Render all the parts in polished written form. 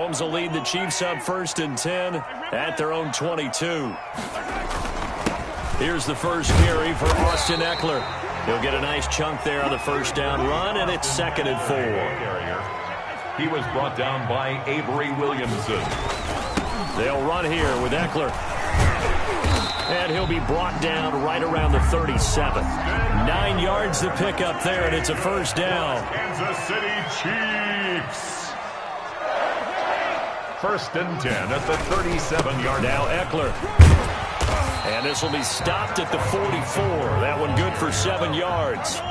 Mahomes will lead the Chiefs up 1st and 10 at their own 22. Here's the first carry for Austin Eckler. He'll get a nice chunk there on the first down run, and it's 2nd and 4. He was brought down by Avery Williamson. They'll run here with Eckler. And he'll be brought down right around the 37. 9 yards to pick up there, and it's a first down. Kansas City Chiefs. 1st and 10 at the 37-yard line. Now Eckler. And this will be stopped at the 44. That one good for 7 yards.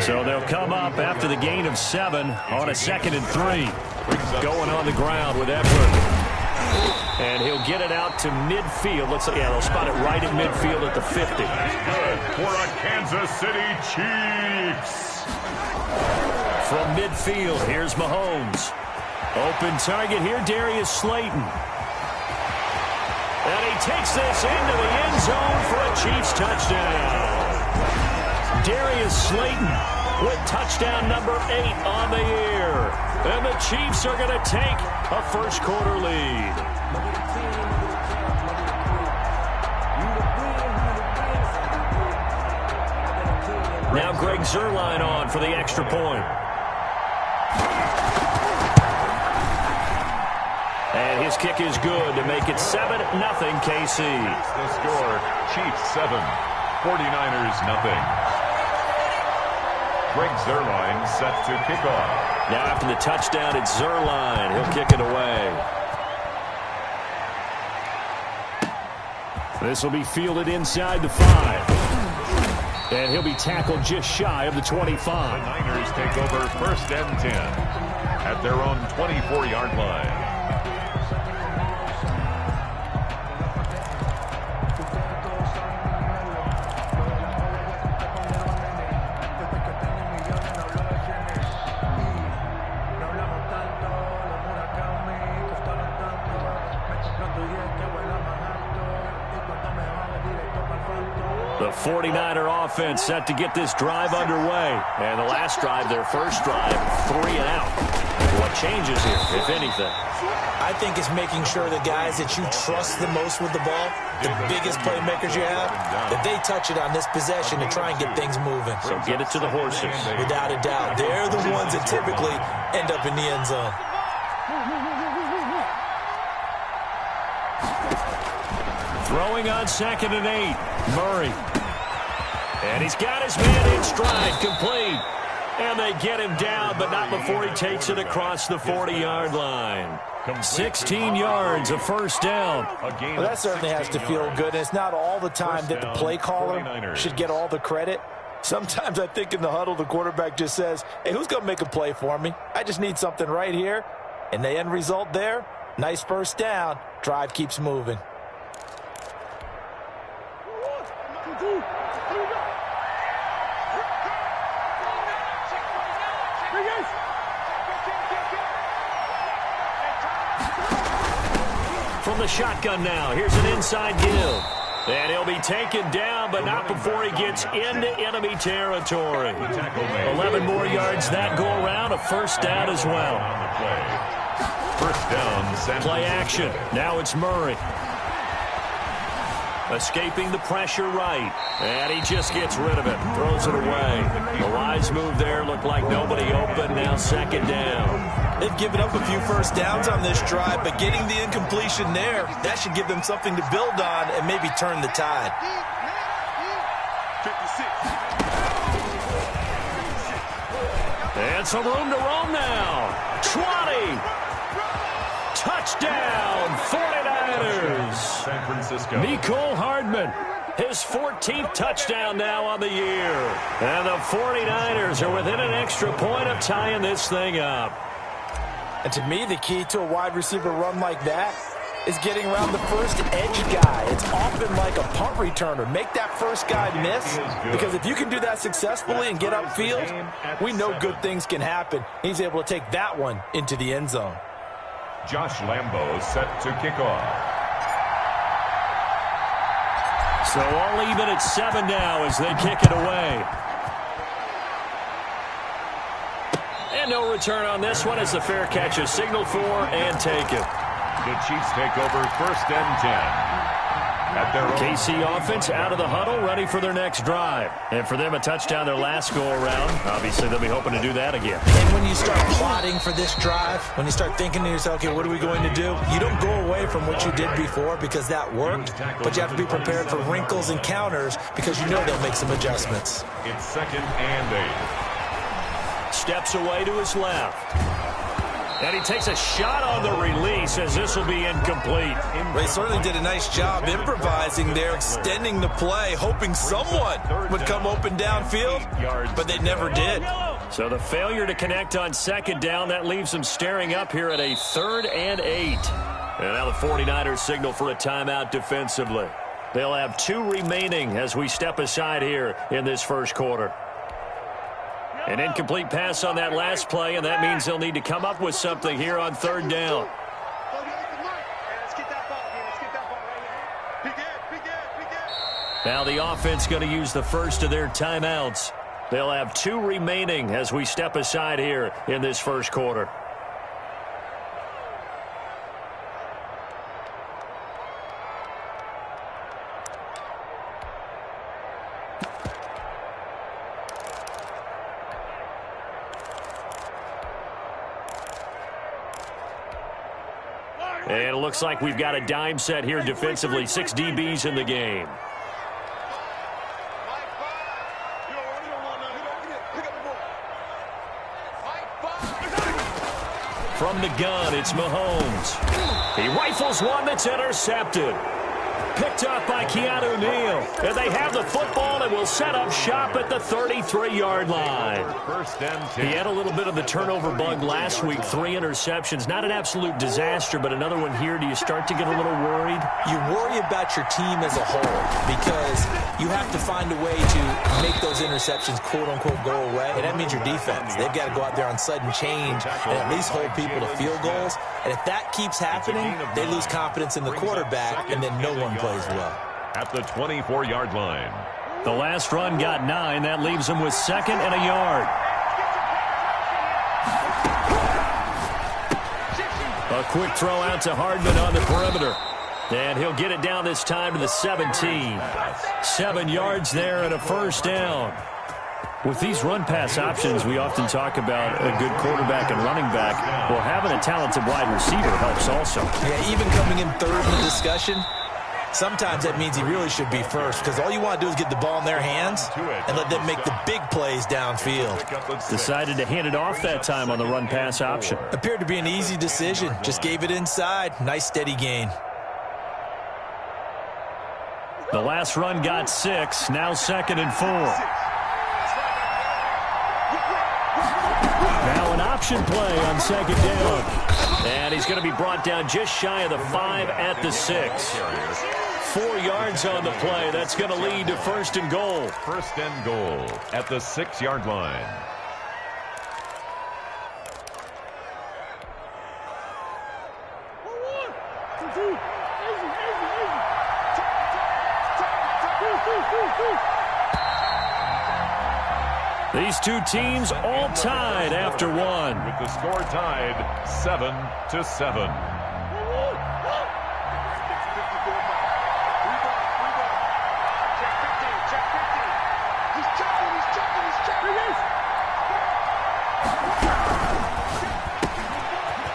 So they'll come up after the gain of 7 on a 2nd and 3. Going on the ground with Eckler. And he'll get it out to midfield. Looks like, yeah, they'll spot it right at midfield at the 50. Good for a Kansas City Chiefs. From midfield, here's Mahomes. Open target here, Darius Slayton. And he takes this into the end zone for a Chiefs touchdown. Darius Slayton with touchdown number 8 on the year. And the Chiefs are going to take a first-quarter lead. Now Greg Zuerlein on for the extra point. And his kick is good to make it 7-0 KC. The score, Chiefs 7, 49ers nothing. Greg Zuerlein set to kick off. Now after the touchdown, it's Zuerlein. He'll kick it away. This will be fielded inside the 5. And he'll be tackled just shy of the 25. The Niners take over 1st and 10 at their own 24-yard line. The 49er offense set to get this drive underway. And the last drive, their first drive, 3 and out. What changes here, if anything? I think it's making sure the guys that you trust the most with the ball, the biggest playmakers you have, that they touch it on this possession to try and get things moving. So get it to the horses. Without a doubt. They're the ones that typically end up in the end zone. Throwing on 2nd and 8. Murray. And he's got his man in stride, complete. And they get him down, but not before he takes it across the 40-yard line. 16 yards, a first down. Well, that certainly has to feel good. It's not all the time that the play caller should get all the credit. Sometimes I think in the huddle, the quarterback just says, hey, who's going to make a play for me? I just need something right here. And the end result there, nice first down. Drive keeps moving. From the shotgun now, here's an inside give. And he'll be taken down, but not before he gets into enemy territory. 11 more yards that go around, a first down as well. First down. Play action. Now it's Murray. Escaping the pressure right. And he just gets rid of it. Throws it away. The wise move there. Looked like nobody open. Now 2nd down. They've given up a few first downs on this drive, but getting the incompletion there, that should give them something to build on and maybe turn the tide. 56. And some room to roam now. 20. Touchdown, 49ers. San Francisco. Mecole Hardman, his 14th touchdown now on the year. And the 49ers are within an extra point of tying this thing up. And to me, the key to a wide receiver run like that is getting around the first edge guy. It's often like a punt returner. Make that first guy miss, because if you can do that successfully and get upfield, we know good things can happen. He's able to take that one into the end zone. Josh Lambo set to kick off. So all even at 7 now as they kick it away. And no return on this one as the fair catch is signaled for and taken. The Chiefs take over 1st and 10. At their KC offense out of the huddle, ready for their next drive. And for them, a touchdown their last go-around. Obviously, they'll be hoping to do that again. And when you start plotting for this drive, when you start thinking to yourself, okay, what are we going to do? You don't go away from what you did before because that worked, but you have to be prepared for wrinkles and counters because you know they'll make some adjustments. It's 2nd and 8. Steps away to his left. And he takes a shot on the release as this will be incomplete. They certainly did a nice job improvising there, extending the play, hoping someone would come open downfield, but they never did. So the failure to connect on 2nd down, that leaves them staring up here at a 3rd and 8. And now the 49ers signal for a timeout defensively. They'll have 2 remaining as we step aside here in this first quarter. An incomplete pass on that last play, and that means they'll need to come up with something here on 3rd down. Now the offense going to use the first of their timeouts. They'll have 2 remaining as we step aside here in this first quarter. And it looks like we've got a dime set here defensively. 6 DBs in the game. From the gun, it's Mahomes. He rifles one that's intercepted. Picked up by Keanu Neal. And they have the football and will set up shop at the 33-yard line. 1st and 10. He had a little bit of the turnover bug last week. 3 interceptions. Not an absolute disaster, but another one here. Do you start to get a little worried? You worry about your team as a whole because you have to find a way to make those interceptions quote-unquote go away, and that means your defense. They've got to go out there on sudden change and at least hold people to field goals. And if that keeps happening, they lose confidence in the quarterback, and then no one plays well. At the 24-yard line. The last run got 9. That leaves them with 2nd and a yard. A quick throw out to Hardman on the perimeter. And he'll get it down this time to the 17. 7 yards there and a 1st down. With these run-pass options, we often talk about a good quarterback and running back. Well, having a talented wide receiver helps also. Yeah, even coming in 3rd in the discussion, sometimes that means he really should be first because all you want to do is get the ball in their hands and let them make the big plays downfield. Decided to hand it off that time on the run-pass option. Appeared to be an easy decision. Just gave it inside. Nice steady gain. The last run got 6. Now 2nd and 4. Now an option play on 2nd down. And he's going to be brought down just shy of the 5 at the 6. 4 yards on the play. That's going to lead to 1st and goal. 1st and goal at the 6-yard line. These 2 teams all tied after 1. With the score tied 7-7.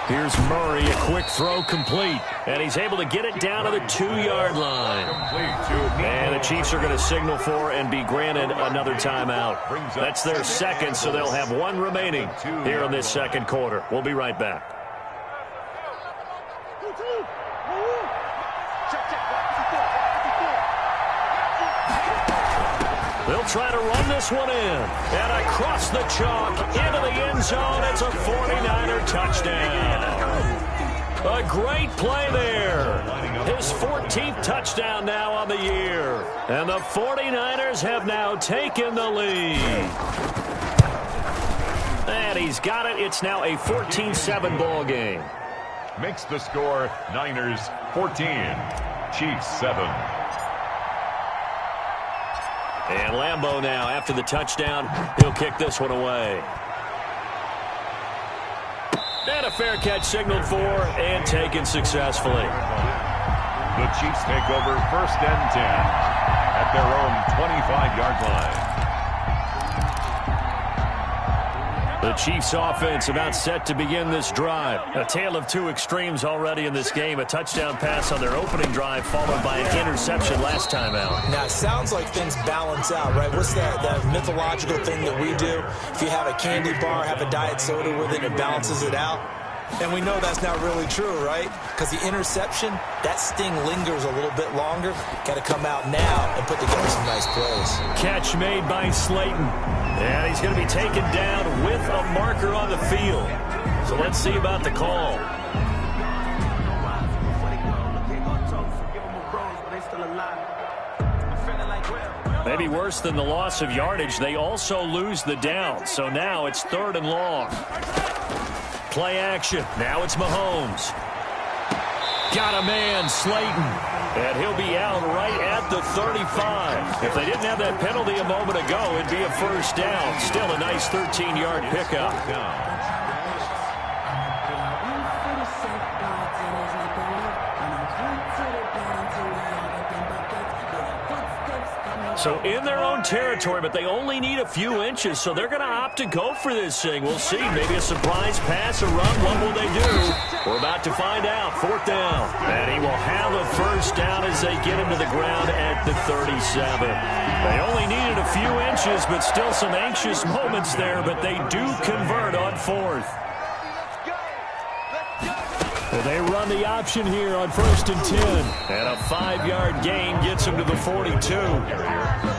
Here's Murray, a quick throw complete. And he's able to get it down to the 2-yard line. And the Chiefs are going to signal for and be granted another timeout. That's their 2nd, so they'll have 1 remaining here in this 2nd quarter. We'll be right back. They'll try to run this one in. And across the chalk into the end zone. It's a 49er touchdown. A great play there. His 14th touchdown now on the year. And the 49ers have now taken the lead. And he's got it. It's now a 14-7 ball game. Makes the score Niners 14, Chiefs 7. And Lambeau now, after the touchdown, he'll kick this one away. And a fair catch signaled for and taken successfully. The Chiefs take over 1st and 10 at their own 25-yard line. The Chiefs offense about set to begin this drive. A tale of two extremes already in this game. A touchdown pass on their opening drive followed by an interception last time out. Now, it sounds like things balance out, right? What's that mythological thing that we do? If you have a candy bar, have a diet soda with it, it balances it out. And we know that's not really true, right? Because the interception, that sting lingers a little bit longer. Got to come out now and put together some nice plays. Catch made by Slayton. And he's going to be taken down with a marker on the field. So let's see about the call. Maybe worse than the loss of yardage, they also lose the down. So now it's 3rd and long. Play action. Now it's Mahomes. Got a man, Slayton. And he'll be out right at the 35. If they didn't have that penalty a moment ago, it'd be a 1st down. Still a nice 13-yard pickup. So in their own territory, but they only need a few inches, so they're going to opt to go for this thing. We'll see. Maybe a surprise pass, a run. What will they do? We're about to find out. 4th down. And he will have a 1st down as they get him to the ground at the 37. They only needed a few inches, but still some anxious moments there, but they do convert on 4th. Well, they run the option here on 1st and 10. And a 5-yard gain gets them to the 42.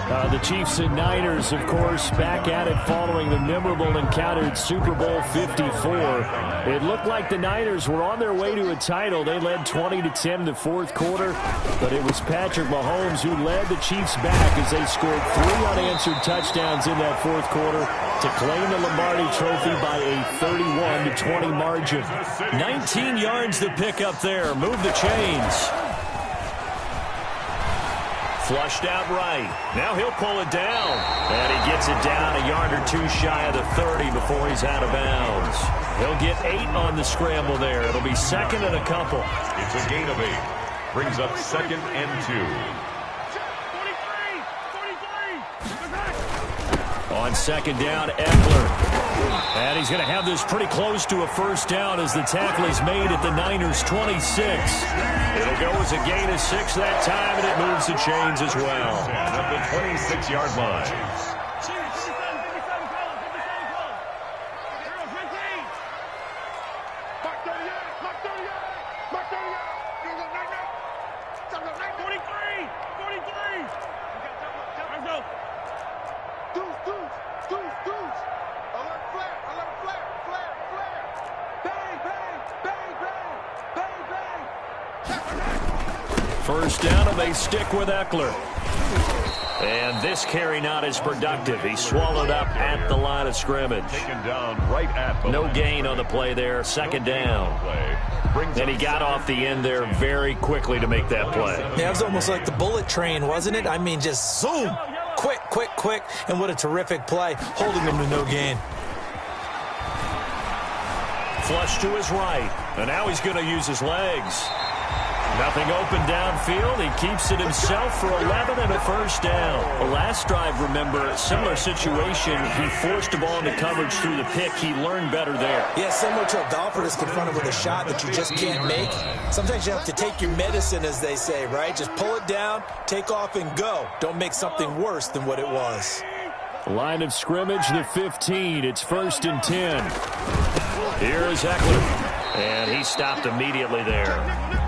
The Chiefs and Niners, of course, back at it following the memorable encounter at Super Bowl 54. It looked like the Niners were on their way to a title. They led 20-10 in the 4th quarter, but it was Patrick Mahomes who led the Chiefs back as they scored 3 unanswered touchdowns in that 4th quarter to claim the Lombardi Trophy by a 31-20 margin. 19 yards to pick up there. Move the chains. Flushed out right. Now he'll pull it down. And he gets it down a yard or two shy of the 30 before he's out of bounds. He'll get 8 on the scramble there. It'll be 2nd and a couple. It's a gain of 8. Brings up 2nd and 2. On 2nd down, Eckler. And he's going to have this pretty close to a 1st down as the tackle is made at the Niners' 26. It'll go as a gain of 6 that time, and it moves the chains as well. At the 26-yard line. First down, and they stick with Eckler. And this carry not as productive. He swallowed up at the line of scrimmage. Taken down right at the no gain on the play there. 2nd down. And he got off the end there very quickly to make that play. Yeah, it was almost like the bullet train, wasn't it? I mean, just zoom. Quick, quick, quick. And what a terrific play, holding him to no gain. Flush to his right. And now he's going to use his legs. Nothing open downfield. He keeps it himself for 11 and a 1st down. The last drive, remember, similar situation. He forced the ball into coverage through the pick. He learned better there. Yeah, similar to a golfer that's confronted with a shot that you just can't make. Sometimes you have to take your medicine, as they say, right? Just pull it down, take off, and go. Don't make something worse than what it was. Line of scrimmage, the 15. It's 1st and 10. Here is Eckler. And he stopped immediately there.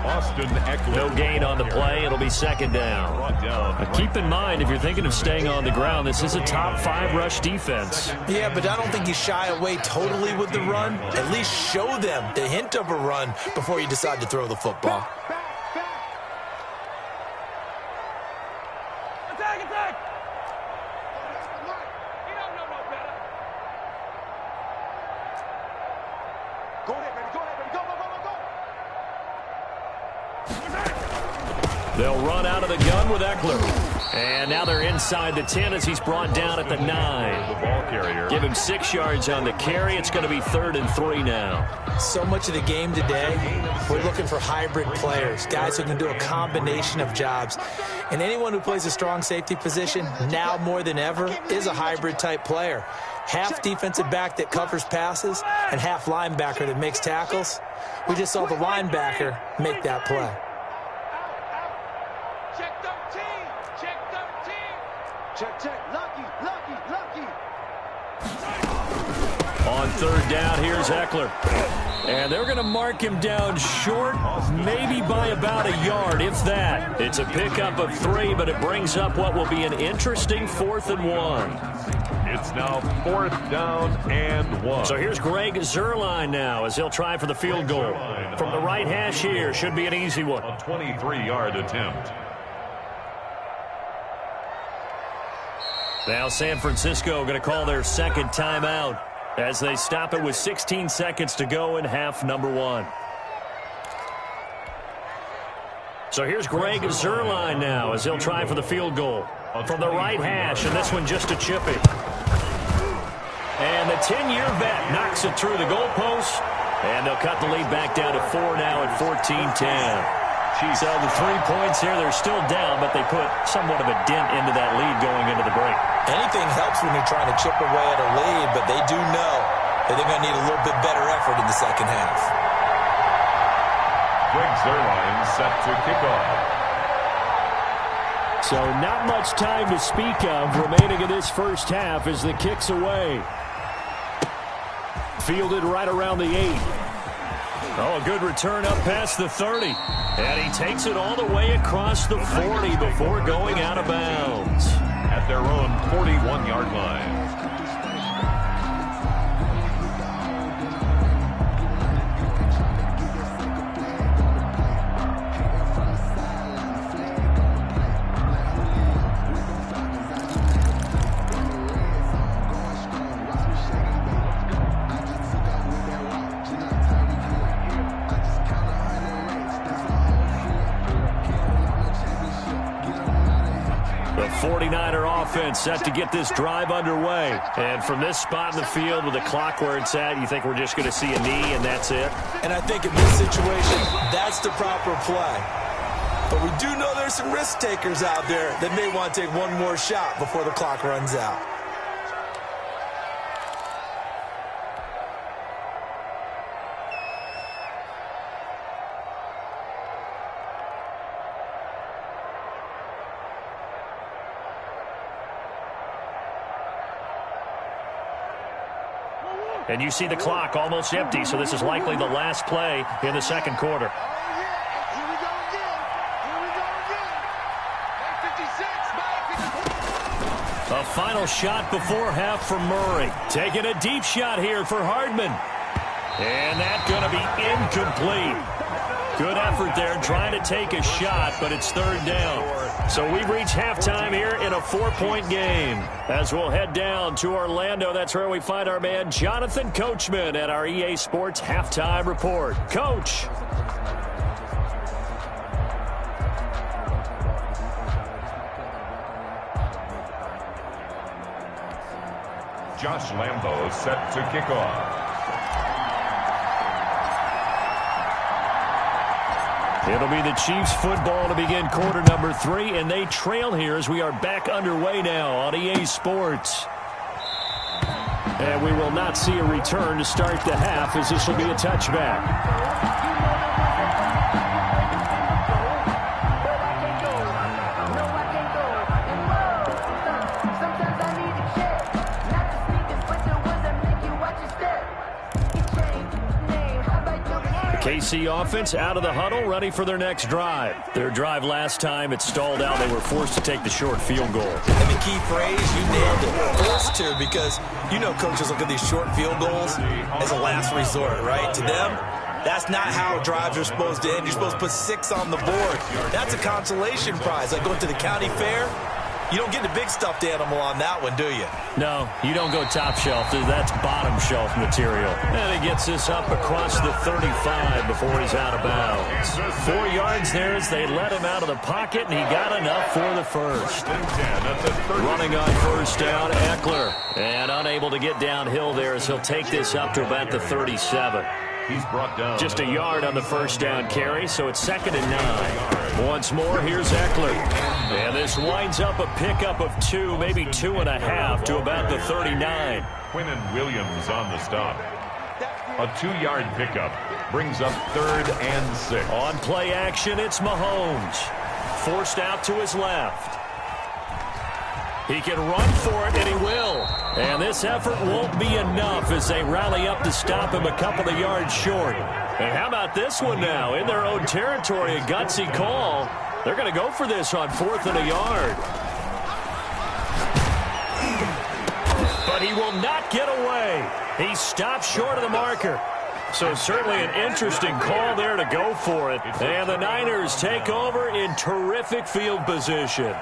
Austin Eckler. No gain on the play. It'll be 2nd down. Keep in mind, if you're thinking of staying on the ground, this is a top 5 rush defense. Yeah, but I don't think you shy away totally with the run. At least show them the hint of a run before you decide to throw the football. Attack, attack! Go ahead, baby. Go ahead, baby. Go, go, go, go, go. They'll run out of the gun with Eckler. And now they're inside the 10 as he's brought down at the 9. The ball carrier. Give him 6 yards on the carry. It's going to be 3rd and 3 now. So much of the game today, we're looking for hybrid players, guys who can do a combination of jobs. And anyone who plays a strong safety position, now more than ever, is a hybrid-type player. Half defensive back that covers passes and half linebacker that makes tackles. We just saw the linebacker make that play. Check 13. Check 13. Check, check. Lucky, lucky, lucky. On 3rd down, here's Eckler. And they're going to mark him down short, maybe by about a yard, if that. It's a pickup of 3, but it brings up what will be an interesting 4th and 1. It's now 4th down and 1. So here's Greg Zuerlein now as he'll try for the field goal. From the right hash here, should be an easy one. A 23-yard attempt. Now San Francisco going to call their 2nd timeout as they stop it with 16 seconds to go in half number 1. So here's Greg Zuerlein now as he'll try for the field goal. From the right hash, and this one just a chippy. And the 10-year vet knocks it through the goalpost, and they'll cut the lead back down to 4 now at 14-10. So the 3 points here, they're still down, but they put somewhat of a dent into that lead going into the break. Anything helps when you're trying to chip away at a lead, but they do know that they're going to need a little bit better effort in the second half. Greg Zuerlein set to kick off. So not much time to speak of remaining in this first half as the kick's away. Fielded right around the 8. Oh, a good return up past the 30. And he takes it all the way across the 40 before going out of bounds. At their own 41-yard line. The 49er offense set to get this drive underway. And from this spot in the field with the clock where it's at, you think we're just going to see a knee and that's it? And I think in this situation, that's the proper play. But we do know there's some risk takers out there that may want to take one more shot before the clock runs out. And you see the clock almost empty, so this is likely the last play in the second quarter. A final shot before half for Murray. Taking a deep shot here for Hardman. And that's going to be incomplete. Good effort there trying to take a shot, but it's 3rd down. So we've reached halftime here in a 4-point game. As we'll head down to Orlando, that's where we find our man Jonathan Coachman at our EA Sports Halftime Report. Coach. Josh Lambo set to kick off. It'll be the Chiefs football to begin quarter number 3, and they trail here as we are back underway now on EA Sports. And we will not see a return to start the half as this will be a touchback. KC offense out of the huddle, ready for their next drive. Their drive last time, it stalled out. They were forced to take the short field goal. And the key phrase, you nailed it. Forced to, because you know coaches look at these short field goals as a last resort, right? To them, that's not how drives are supposed to end. You're supposed to put 6 on the board. That's a consolation prize. Like going to the county fair, You don't get the big stuffed animal on that one, do you? No, you don't go top shelf. That's bottom shelf material. And he gets this up across the 35 before he's out of bounds. 4 yards there as they let him out of the pocket, and he got enough for the first. Running on first down, Eckler. And unable to get downhill there as he'll take this up to about the 37. He's brought down. Just a yard on the first down carry, so it's 2nd and 9. Once more, here's Eckler. And this winds up a pickup of 2, maybe 2.5 to about the 39. Quinnen Williams on the stop. A 2-yard pickup brings up 3rd and 6. On play action, it's Mahomes. Forced out to his left. He can run for it, and he will. And this effort won't be enough as they rally up to stop him a couple of yards short. And how about this one now? In their own territory, a gutsy call. They're going to go for this on 4th and a yard. But he will not get away. He stopped short of the marker. So certainly an interesting call there to go for it. And the Niners take over in terrific field position.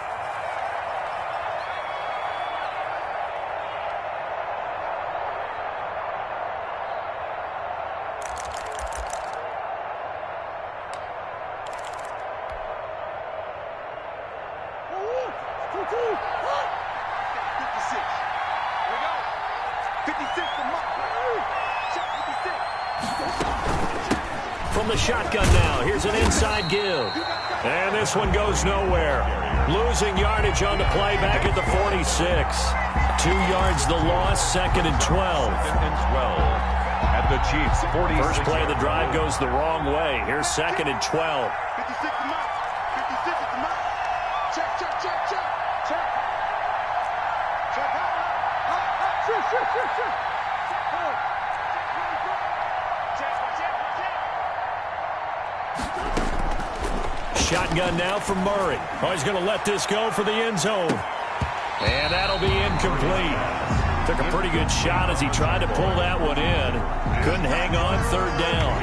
From the shotgun now, here's an inside give. And this one goes nowhere. Losing yardage on the play back at the 46. 2 yards the loss, 2nd and 12. 2nd and 12 at the Chiefs' 46. First play of the drive goes the wrong way. Here's 2nd and 12. 56 the mark. 56 is the mark. Check, check, check, check. Check. Check. Check. Shotgun now from Murray. Oh, he's going to let this go for the end zone. And that'll be incomplete. Took a pretty good shot as he tried to pull that one in. Couldn't hang on 3rd down.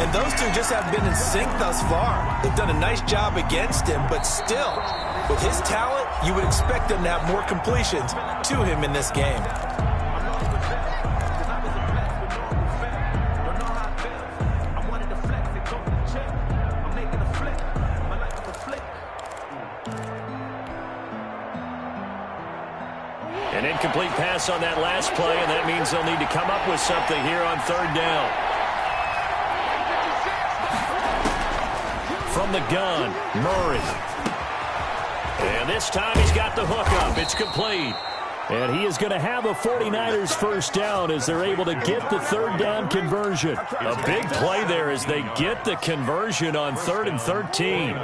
And those two just have been in sync thus far. They've done a nice job against him, but still, with his talent, you would expect them to have more completions to him in this game. An incomplete pass on that last play, and that means they'll need to come up with something here on 3rd down. From the gun, Murray. And this time he's got the hook up. It's complete. And he is going to have a 49ers first down as they're able to get the 3rd down conversion. A big play there as they get the conversion on 3rd and 13.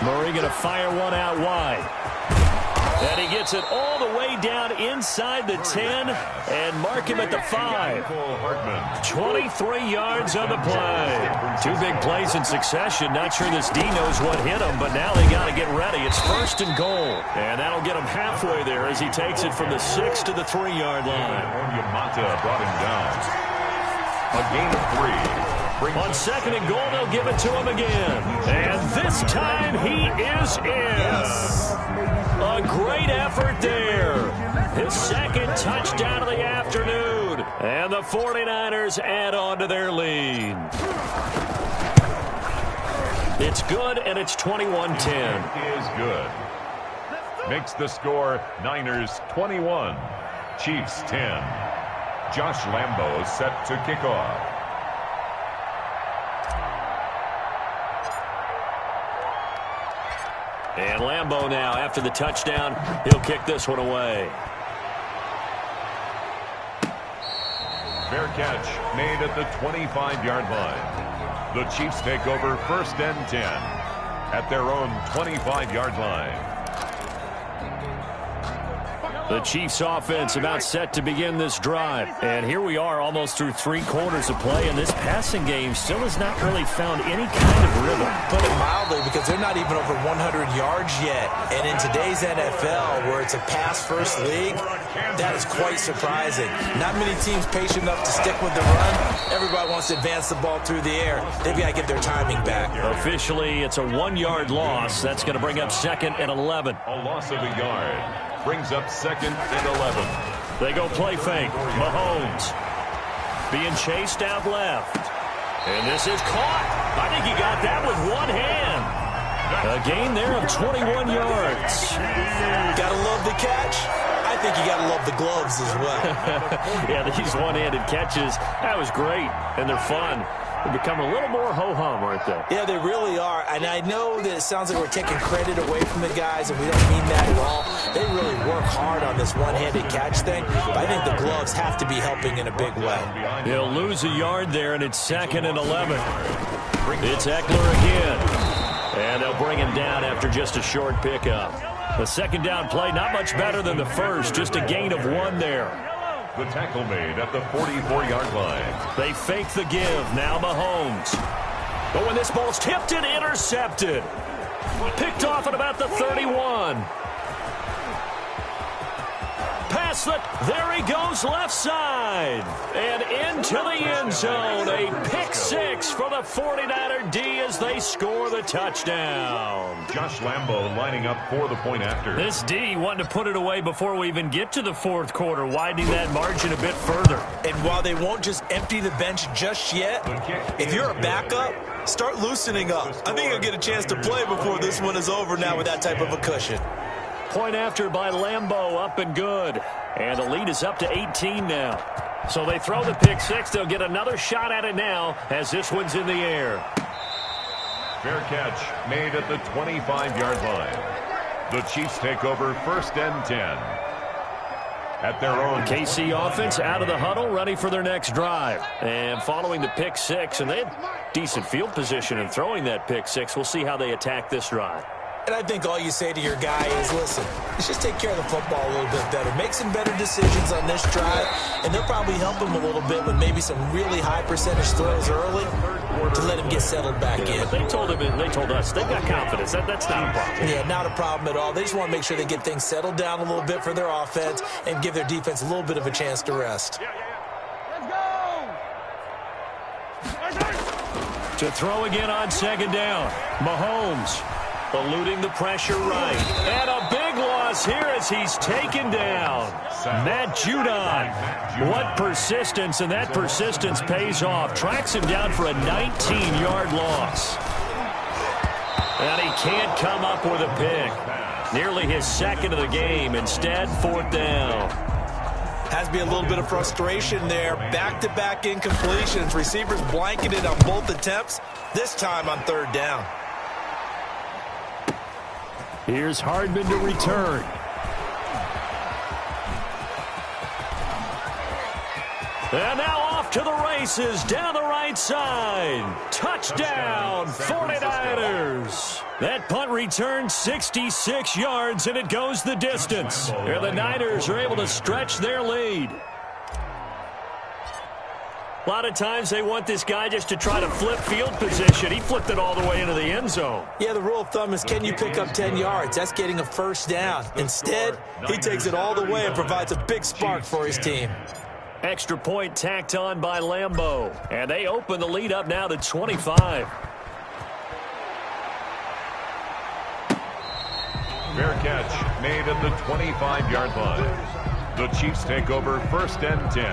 Murray going to fire one out wide. And he gets it all the way down inside the 10 and mark him at the 5. 23 yards on the play. 2 big plays in succession. Not sure this D knows what hit him, but now they got to get ready. It's 1st and goal. And that'll get him halfway there as he takes it from the 6 to the 3-yard line. Yamata brought him down. A gain of 3. On 2nd and goal, they'll give it to him again. And this time he is in. A great effort there. His 2nd touchdown of the afternoon. And the 49ers add on to their lead. It's good, and it's 21-10. Is good. Makes the score Niners 21, Chiefs 10. Josh Lambo set to kick off. And Lambo now, after the touchdown, he'll kick this one away. Fair catch made at the 25-yard line. The Chiefs take over 1st and 10 at their own 25-yard line. The Chiefs offense about set to begin this drive. And here we are almost through 3 quarters of play, and this passing game still has not really found any kind of rhythm. Put it mildly, because they're not even over 100 yards yet. And in today's NFL, where it's a pass-first league, that is quite surprising. Not many teams patient enough to stick with the run. Everybody wants to advance the ball through the air. They've got to get their timing back. Officially, it's a 1-yard loss. That's going to bring up 2nd and 11. A loss of a yard brings up 2nd and 11. They go play fake. Mahomes being chased out left. And this is caught. I think he got that with one hand. A gain there of 21 yards. Gotta love the catch. I think you gotta love the gloves as well. Yeah, these one-handed catches, that was great. And they're fun. They become a little more ho-hum, aren't they? Yeah, they really are. And I know that it sounds like we're taking credit away from the guys, and we don't mean that at all. They really work hard on this one-handed catch thing, but I think the gloves have to be helping in a big way. He'll lose a yard there, and it's 2nd and 11. It's Eckler again. And they'll bring him down after just a short pickup. The 2nd down play, not much better than the first, just a gain of 1 there. The tackle made at the 44-yard line. They fake the give. Now Mahomes. But when this ball's tipped and intercepted. Picked off at about the 31. Pass there he goes left side. And into the end zone. A pick 6 for the 49er D as they score the touchdown. Josh Lambo lining up for the point after. This D wanted to put it away before we even get to the 4th quarter, widening that margin a bit further. And while they won't just empty the bench just yet, if you're a backup, start loosening up. I think you'll get a chance to play before this one is over now with that type of a cushion. Point after by Lambo, up and good. And the lead is up to 18 now. So they throw the pick 6. They'll get another shot at it now as this one's in the air. Fair catch made at the 25-yard line. The Chiefs take over 1st and 10. At their own. KC offense out of the huddle, ready for their next drive. And following the pick 6, and they had decent field position in throwing that pick 6. We'll see how they attack this drive. And I think all you say to your guy is, listen, let's just take care of the football a little bit better. Make some better decisions on this drive, and they'll probably help him a little bit with maybe some really high percentage throws early to let him get settled back in. But they told him, and they told us, they've got confidence. That's not a problem. Yeah, not a problem at all. They just want to make sure they get things settled down a little bit for their offense and give their defense a little bit of a chance to rest. Let's go! To throw again on 2nd down. Mahomes. Eluding the pressure right. And a big loss here as he's taken down. Matt Judon. What persistence, and that persistence pays off. Tracks him down for a 19-yard loss. And he can't come up with a pick. Nearly his 2nd of the game. Instead, 4th down. Has to be a little bit of frustration there. Back-to-back incompletions. Receivers blanketed on both attempts. This time on 3rd down. Here's Hardman to return. And now off to the races down the right side. Touchdown, 49ers. That punt return 66 yards, and it goes the distance. And the Niners are able to stretch their lead. A lot of times they want this guy just to try to flip field position. He flipped it all the way into the end zone. Yeah, the rule of thumb is, can you pick up 10 yards? That's getting a 1st down. Instead, he takes it all the way and provides a big spark for his team. Extra point tacked on by Lambo. And they open the lead up now to 25. Fair catch made at the 25-yard line. The Chiefs take over 1st and 10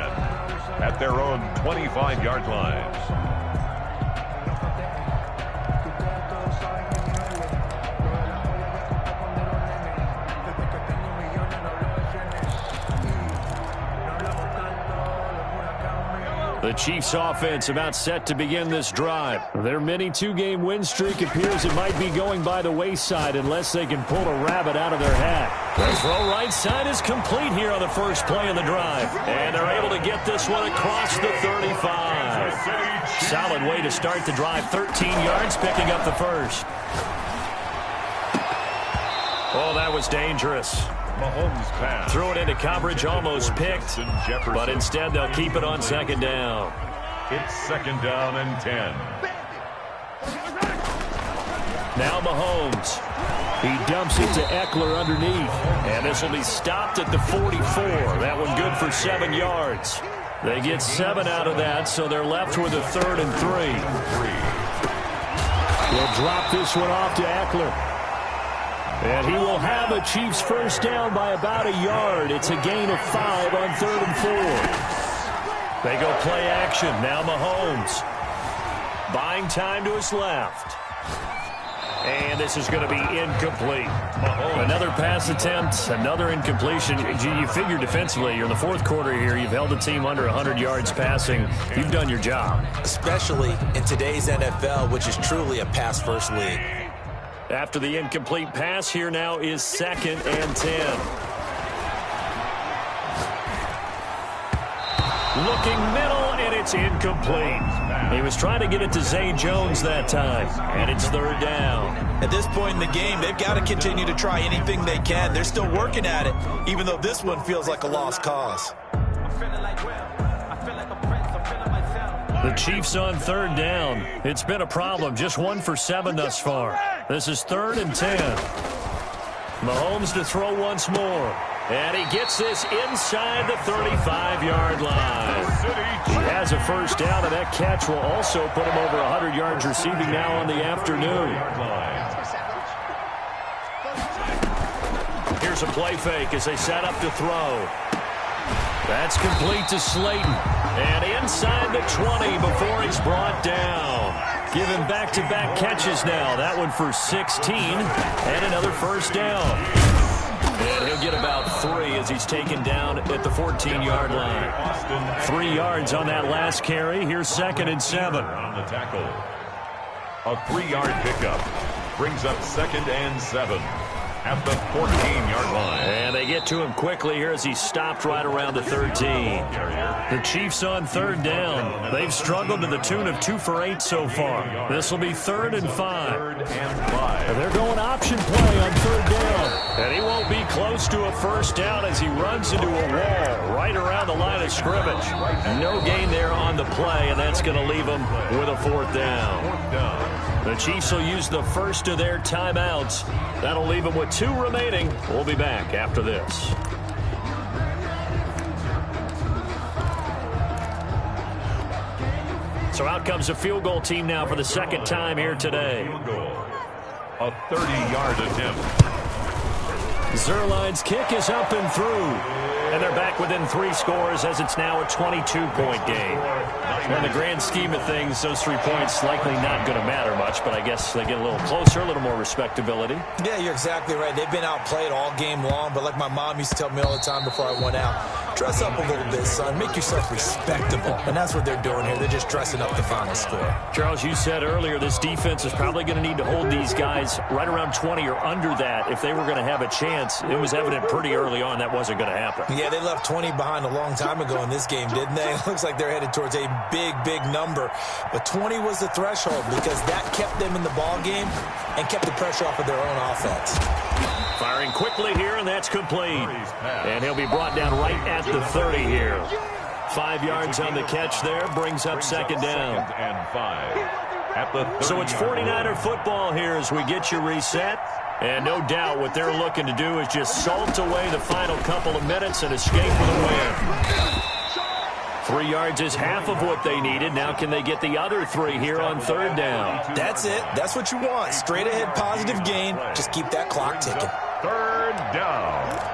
at their own 25-yard line. The Chiefs offense about set to begin this drive. Their mini 2-game win streak appears it might be going by the wayside unless they can pull a rabbit out of their hat. The throw right side is complete here on the first play of the drive. And they're able to get this one across the 35. Solid way to start the drive. 13 yards, picking up the first. Oh, that was dangerous. Mahomes pass. Threw it into coverage, almost picked, but instead they'll keep it on second down. It's second down and 10. Now Mahomes. He dumps it to Eckler underneath, and this will be stopped at the 44. That one good for 7 yards. They get 7 out of that, so they're left with a 3rd and 3. He'll drop this one off to Eckler. And he will have a Chiefs first down by about a yard. It's a gain of 5 on 3rd and 4. They go play action. Now Mahomes. Buying time to his left. And this is going to be incomplete. Another pass attempt, another incompletion. You figure defensively, you're in the 4th quarter here. You've held the team under 100 yards passing. You've done your job. Especially in today's NFL, which is truly a pass-first league. After the incomplete pass, here now is 2nd and 10. Looking middle, and it's incomplete. He was trying to get it to Zay Jones that time, and it's 3rd down. At this point in the game, they've got to continue to try anything they can. They're still working at it, even though this one feels like a lost cause. The Chiefs on 3rd down. It's been a problem. Just 1 for 7 thus far. This is 3rd and 10. Mahomes to throw once more. And he gets this inside the 35-yard line. He has a first down, and that catch will also put him over 100 yards receiving now on the afternoon. Here's a play fake as they set up to throw. That's complete to Slayton. And inside the 20 before he's brought down. Give him back-to-back catches now. That one for 16 and another first down. And he'll get about 3 as he's taken down at the 14-yard line. 3 yards on that last carry. Here's 2nd and 7. On the tackle. A 3-yard pickup brings up 2nd and 7 at the 14-yard line. And they get to him quickly here as he's stopped right around the 13. The Chiefs on 3rd down. They've struggled to the tune of 2 for 8 so far. This will be 3rd and 5. And they're going option play on 3rd down. And he won't be close to a first down as he runs into a wall right around the line of scrimmage. No gain there on the play, and that's going to leave him with a 4th down. The Chiefs will use the first of their timeouts. That'll leave them with 2 remaining. We'll be back after this. So out comes a field goal team now for the 2nd time here today. A 30-yard attempt. Zerline's kick is up and through. And they're back within 3 scores as it's now a 22-point game. In the grand scheme of things, those 3 points likely not going to matter much, but I guess they get a little closer, a little more respectability. Yeah, you're exactly right. They've been outplayed all game long, but like my mom used to tell me all the time before I went out, dress up a little bit, son. Make yourself respectable. And that's what they're doing here. They're just dressing up the final score. Charles, you said earlier this defense is probably going to need to hold these guys right around 20 or under that if they were going to have a chance. It was evident pretty early on that wasn't going to happen. Yeah, they left 20 behind a long time ago in this game, didn't they? It looks like they're headed towards a big, big number. But 20 was the threshold because that kept them in the ball game and kept the pressure off of their own offense. Firing quickly here, and that's complete. And he'll be brought down right at the 30 here. 5 yards on the catch there, brings up 2nd down. And 5 at the 30. So it's 49er football here as we get you reset. And no doubt what they're looking to do is just salt away the final couple of minutes and escape with a win. 3 yards is half of what they needed. Now can they get the other 3 here on 3rd down? That's it. That's what you want. Straight ahead positive gain. Just keep that clock ticking. 3rd down.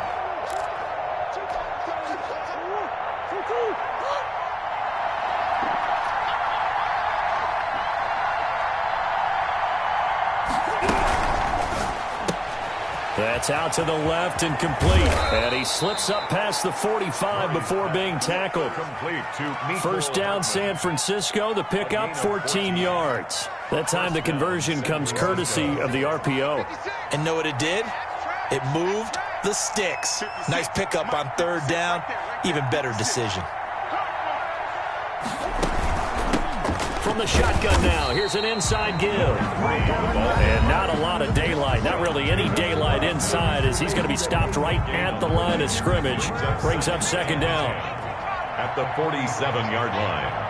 That's out to the left and complete. And he slips up past the 45 before being tackled. First down, San Francisco. The pickup, 14 yards. That time the conversion comes courtesy of the RPO. And know what it did? It moved the sticks. Nice pickup on 3rd down. Even better decision. from the shotgun now. Here's an inside give. And not a lot of daylight. Not really any daylight inside as he's going to be stopped right at the line of scrimmage. Brings up second down. At the 47-yard line.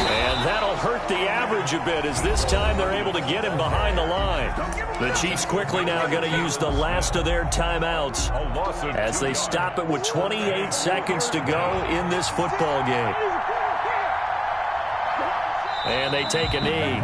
And that'll hurt the average a bit as this time they're able to get him behind the line. The Chiefs quickly now going to use the last of their timeouts as they stop it with 28 seconds to go in this football game. And they take a knee.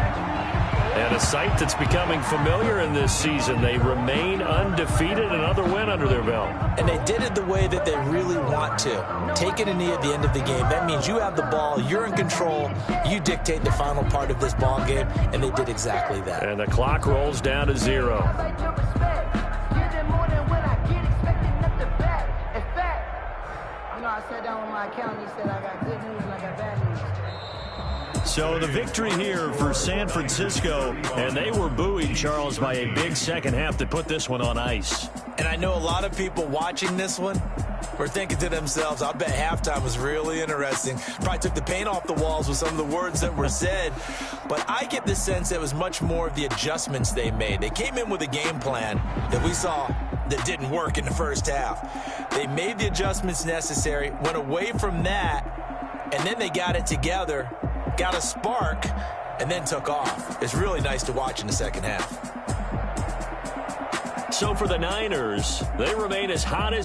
And a sight that's becoming familiar in this season. They remain undefeated, another win under their belt. And they did it the way that they really want to. Taking a knee at the end of the game. That means you have the ball, you're in control, you dictate the final part of this ball game, and they did exactly that. And the clock rolls down to 0. I sat down with my accountant. He said I got good news and I got bad news. So the victory here for San Francisco, and they were buoyed, Charles, by a big second half that put this one on ice. And I know a lot of people watching this one were thinking to themselves, I bet halftime was really interesting. Probably took the paint off the walls with some of the words that were said. But I get the sense it was much more of the adjustments they made. They came in with a game plan that we saw that didn't work in the first half. They made the adjustments necessary, went away from that, and then they got it together, got a spark, and then took off. It's really nice to watch in the second half. So for the Niners, they remain as hot as